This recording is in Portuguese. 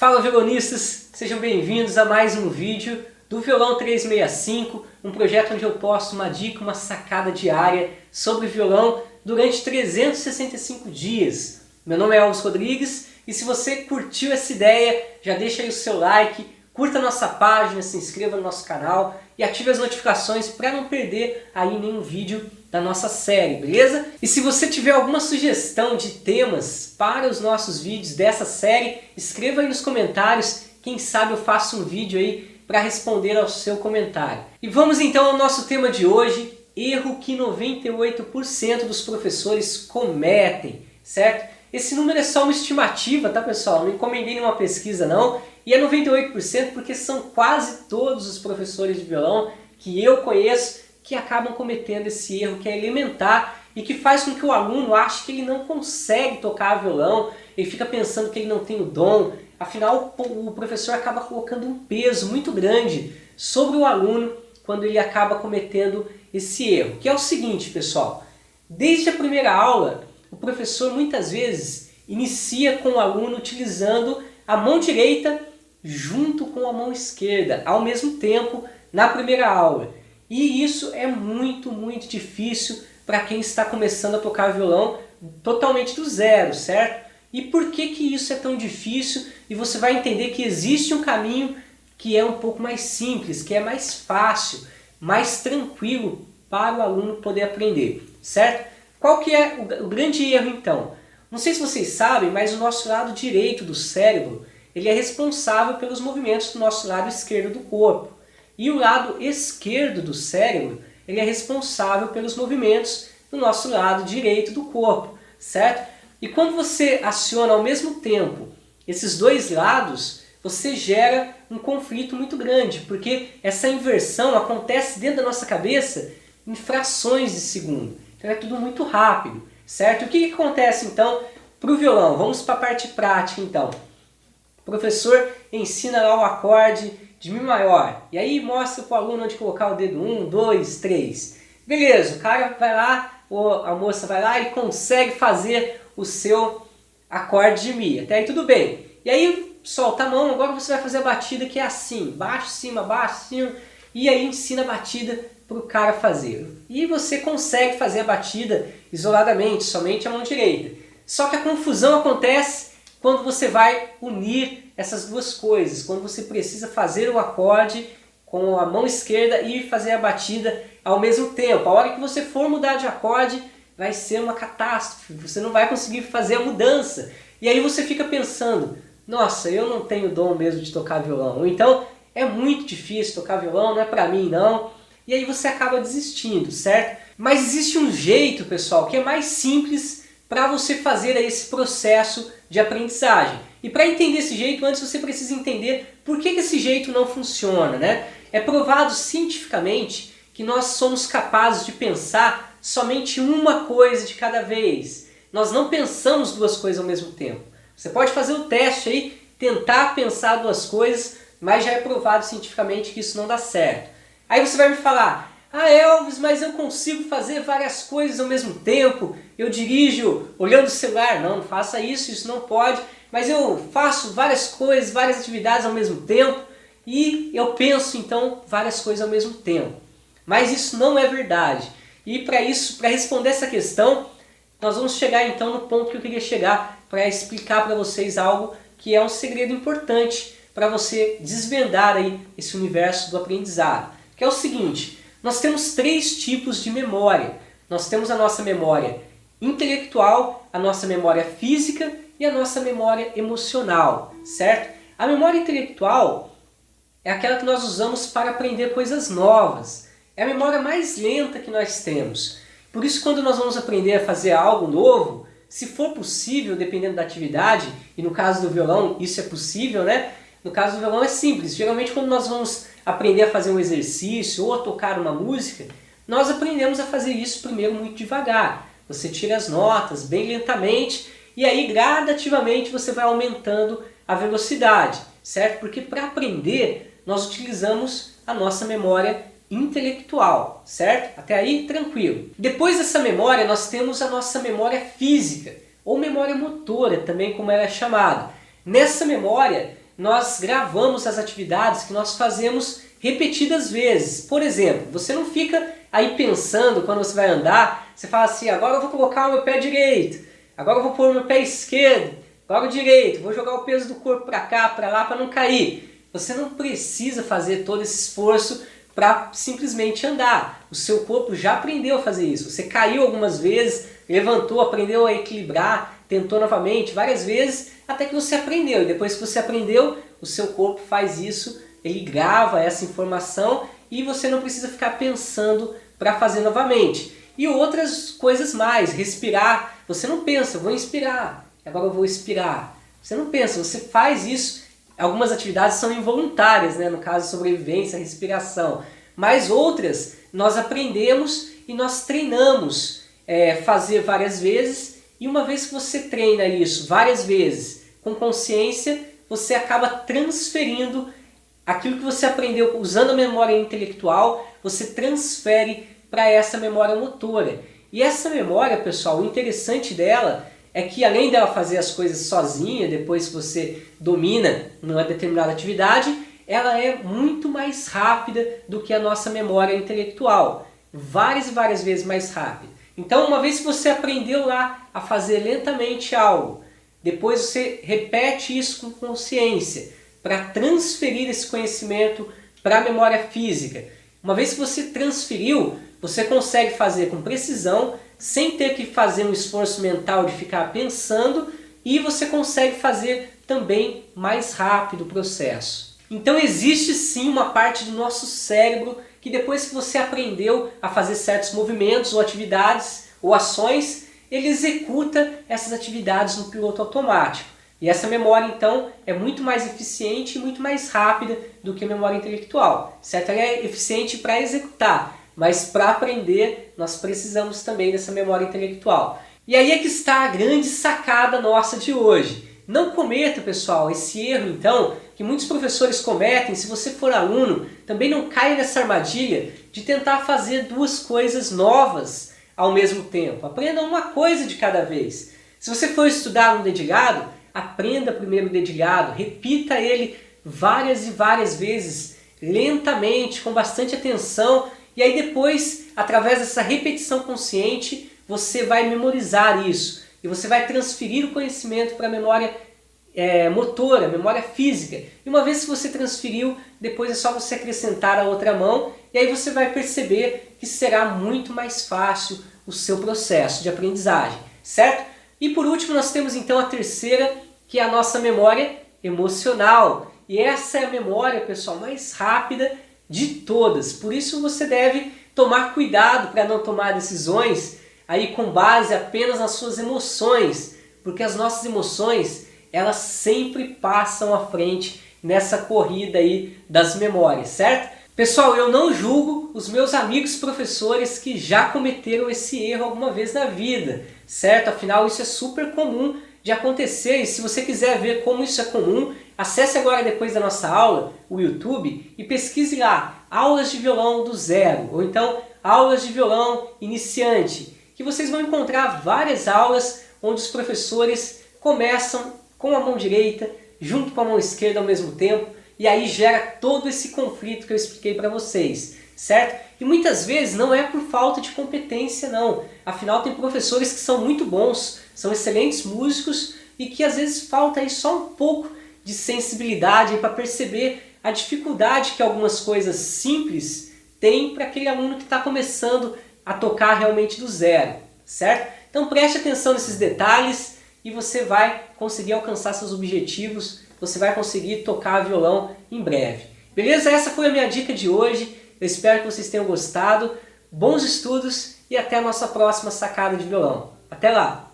Fala violonistas, sejam bem-vindos a mais um vídeo do Violão 365, um projeto onde eu posto uma dica, uma sacada diária sobre violão durante 365 dias. Meu nome é Elvis Rodrigues e se você curtiu essa ideia, já deixa aí o seu like, curta a nossa página, se inscreva no nosso canal e ative as notificações para não perder aí nenhum vídeo da nossa série, beleza? E se você tiver alguma sugestão de temas para os nossos vídeos dessa série, escreva aí nos comentários, quem sabe eu faço um vídeo aí para responder ao seu comentário. E vamos então ao nosso tema de hoje, erro que 98% dos professores cometem, certo? Esse número é só uma estimativa, tá pessoal? Não encomendei nenhuma pesquisa não, e é 98% porque são quase todos os professores de violão que eu conheço que acabam cometendo esse erro que é elementar e que faz com que o aluno ache que ele não consegue tocar violão, ele fica pensando que ele não tem o dom, afinal o professor acaba colocando um peso muito grande sobre o aluno quando ele acaba cometendo esse erro, que é o seguinte pessoal, desde a primeira aula o professor muitas vezes inicia com o aluno utilizando a mão direita junto com a mão esquerda ao mesmo tempo na primeira aula. E isso é muito difícil para quem está começando a tocar violão totalmente do zero, certo? E por que isso é tão difícil? E você vai entender que existe um caminho que é um pouco mais simples, que é mais fácil, mais tranquilo para o aluno poder aprender, certo? Qual que é o grande erro então? Não sei se vocês sabem, mas o nosso lado direito do cérebro, ele é responsável pelos movimentos do nosso lado esquerdo do corpo. E o lado esquerdo do cérebro, ele é responsável pelos movimentos do nosso lado direito do corpo, certo? E quando você aciona ao mesmo tempo esses dois lados, você gera um conflito muito grande, porque essa inversão acontece dentro da nossa cabeça em frações de segundo. Então é tudo muito rápido, certo? E o que acontece então para o violão? Vamos para a parte prática então. O professor ensina lá o acorde de Mi maior. E aí mostra para o aluno onde colocar o dedo 1, 2, 3. Beleza, o cara vai lá, ou a moça vai lá e consegue fazer o seu acorde de Mi. Até aí tudo bem. E aí solta a mão, agora você vai fazer a batida que é assim. Baixo, cima, baixo, cima. E aí ensina a batida para o cara fazer. E você consegue fazer a batida isoladamente, somente a mão direita. Só que a confusão acontece quando você vai unir essas duas coisas, quando você precisa fazer o acorde com a mão esquerda e fazer a batida ao mesmo tempo. A hora que você for mudar de acorde, vai ser uma catástrofe, você não vai conseguir fazer a mudança. E aí você fica pensando, nossa, eu não tenho dom mesmo de tocar violão. Ou então, é muito difícil tocar violão, não é pra mim não. E aí você acaba desistindo, certo? Mas existe um jeito, pessoal, que é mais simples para você fazer esse processo de aprendizagem. E para entender esse jeito, antes você precisa entender por que esse jeito não funciona, né? É provado cientificamente que nós somos capazes de pensar somente uma coisa de cada vez. Nós não pensamos duas coisas ao mesmo tempo. Você pode fazer o teste aí, tentar pensar duas coisas, mas já é provado cientificamente que isso não dá certo. Aí você vai me falar, ah Elvis, mas eu consigo fazer várias coisas ao mesmo tempo, eu dirijo olhando o celular, não faça isso, isso não pode, mas eu faço várias coisas, várias atividades ao mesmo tempo e eu penso então várias coisas ao mesmo tempo. Mas isso não é verdade. E para isso, para responder essa questão, nós vamos chegar então no ponto que eu queria chegar para explicar para vocês algo que é um segredo importante para você desvendar aí esse universo do aprendizado. Que é o seguinte, nós temos três tipos de memória. Nós temos a nossa memória intelectual, a nossa memória física e a nossa memória emocional, certo? A memória intelectual é aquela que nós usamos para aprender coisas novas. É a memória mais lenta que nós temos. Por isso, quando nós vamos aprender a fazer algo novo, se for possível, dependendo da atividade, e no caso do violão isso é possível, né? No caso do violão é simples. Geralmente quando nós vamos aprender a fazer um exercício ou a tocar uma música, nós aprendemos a fazer isso primeiro muito devagar. Você tira as notas bem lentamente e aí gradativamente você vai aumentando a velocidade, certo? Porque para aprender nós utilizamos a nossa memória intelectual, certo? Até aí tranquilo. Depois dessa memória nós temos a nossa memória física ou memória motora também como ela é chamada. Nessa memória nós gravamos as atividades que nós fazemos repetidas vezes. Por exemplo, você não fica aí pensando quando você vai andar, você fala assim, agora eu vou colocar o meu pé direito, agora eu vou pôr o meu pé esquerdo, agora o direito, vou jogar o peso do corpo para cá, para lá, para não cair. Você não precisa fazer todo esse esforço para simplesmente andar. O seu corpo já aprendeu a fazer isso. Você caiu algumas vezes, levantou, aprendeu a equilibrar, tentou novamente várias vezes, até que você aprendeu. E depois que você aprendeu, o seu corpo faz isso, ele grava essa informação e você não precisa ficar pensando para fazer novamente. E outras coisas mais, respirar. Você não pensa, vou inspirar, agora eu vou expirar. Você não pensa, você faz isso. Algumas atividades são involuntárias, né? No caso, sobrevivência, respiração. Mas outras nós aprendemos e nós treinamos fazer várias vezes. E uma vez que você treina isso várias vezes com consciência, você acaba transferindo aquilo que você aprendeu usando a memória intelectual, você transfere para essa memória motora. E essa memória, pessoal, o interessante dela é que além dela fazer as coisas sozinha, depois que você domina uma determinada atividade, ela é muito mais rápida do que a nossa memória intelectual. Várias e várias vezes mais rápida. Então, uma vez que você aprendeu lá a fazer lentamente algo, depois você repete isso com consciência, para transferir esse conhecimento para a memória física. Uma vez que você transferiu, você consegue fazer com precisão, sem ter que fazer um esforço mental de ficar pensando, e você consegue fazer também mais rápido o processo. Então existe sim uma parte do nosso cérebro que depois que você aprendeu a fazer certos movimentos ou atividades ou ações, ele executa essas atividades no piloto automático. E essa memória, então, é muito mais eficiente e muito mais rápida do que a memória intelectual. Certo? Ela é eficiente para executar, mas para aprender nós precisamos também dessa memória intelectual. E aí é que está a grande sacada nossa de hoje. Não cometa, pessoal, esse erro, então, que muitos professores cometem. Se você for aluno, também não caia nessa armadilha de tentar fazer duas coisas novas ao mesmo tempo. Aprenda uma coisa de cada vez. Se você for estudar um dedilhado, aprenda primeiro o dedilhado, repita ele várias e várias vezes, lentamente, com bastante atenção, e aí depois, através dessa repetição consciente, você vai memorizar isso, e você vai transferir o conhecimento para a memória motora, memória física. E uma vez que você transferiu, depois é só você acrescentar a outra mão, e aí você vai perceber que será muito mais fácil o seu processo de aprendizagem, certo? E por último nós temos então a terceira, que é a nossa memória emocional. E essa é a memória, pessoal, mais rápida de todas. Por isso você deve tomar cuidado para não tomar decisões aí com base apenas nas suas emoções. Porque as nossas emoções, elas sempre passam à frente nessa corrida aí das memórias, certo? Pessoal, eu não julgo os meus amigos professores que já cometeram esse erro alguma vez na vida, certo? Afinal, isso é super comum de acontecer, e se você quiser ver como isso é comum, acesse agora depois da nossa aula o YouTube e pesquise lá, aulas de violão do zero, ou então aulas de violão iniciante, que vocês vão encontrar várias aulas onde os professores começam com a mão direita, junto com a mão esquerda ao mesmo tempo, e aí gera todo esse conflito que eu expliquei para vocês, certo? E muitas vezes não é por falta de competência não, afinal tem professores que são muito bons, são excelentes músicos e que às vezes falta aí só um pouco de sensibilidade para perceber a dificuldade que algumas coisas simples têm para aquele aluno que está começando a tocar realmente do zero, certo? Então preste atenção nesses detalhes e você vai conseguir alcançar seus objetivos, você vai conseguir tocar violão em breve. Beleza? Essa foi a minha dica de hoje. Eu espero que vocês tenham gostado. Bons estudos e até a nossa próxima sacada de violão. Até lá!